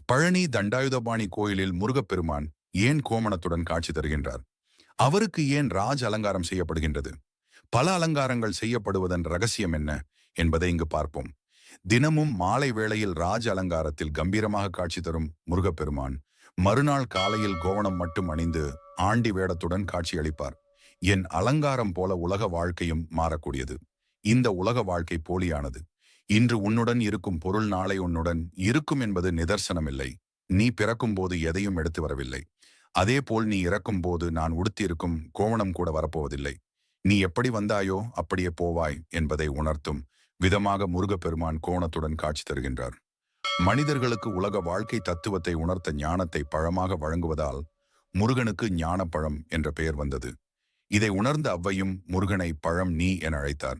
பழனி தண்டாயுதபாணி கோயிலில் முருகப்பெருமான் ஏன் கோமணத்துடன் காட்சி தருகின்றார்? அவருக்கு ஏன் ராஜ் அலங்காரம் செய்யப்படுகின்றது? பல அலங்காரங்கள் செய்யப்படுவதன் ரகசியம் என்ன என்பதை இங்கு பார்ப்போம். தினமும் மாலை வேளையில் ராஜ அலங்காரத்தில் கம்பீரமாக காட்சி தரும் முருகப்பெருமான் மறுநாள் காலையில் கோவணம் மட்டும் அணிந்து ஆண்டி வேடத்துடன் காட்சியளிப்பார். என் அலங்காரம் போல உலக வாழ்க்கையும் மாறக்கூடியது. இந்த உலக வாழ்க்கை போலியானது. இன்று உன்னுடன் இருக்கும் பொருள் நாளை உன்னுடன் இருக்கும் என்பது நிதர்சனமில்லை. நீ பிறக்கும் போது எதையும் எடுத்து வரவில்லை. அதேபோல் நீ இறக்கும் போது நான் உடுத்தியிருக்கும் கோவணம் கூட வரப்போவதில்லை. நீ எப்படி வந்தாயோ அப்படியே போவாய் என்பதை உணர்த்தும் விதமாக முருகப்பெருமான் கோணத்துடன் காட்சி தருகின்றார். மனிதர்களுக்கு உலக வாழ்க்கை தத்துவத்தை உணர்த்த ஞானத்தை பழமாக வழங்குவதால் முருகனுக்கு ஞானப்பழம் என்ற பெயர் வந்தது. இதை உணர்ந்த அவ்வையும் முருகனை பழம் நீ என அழைத்தார்.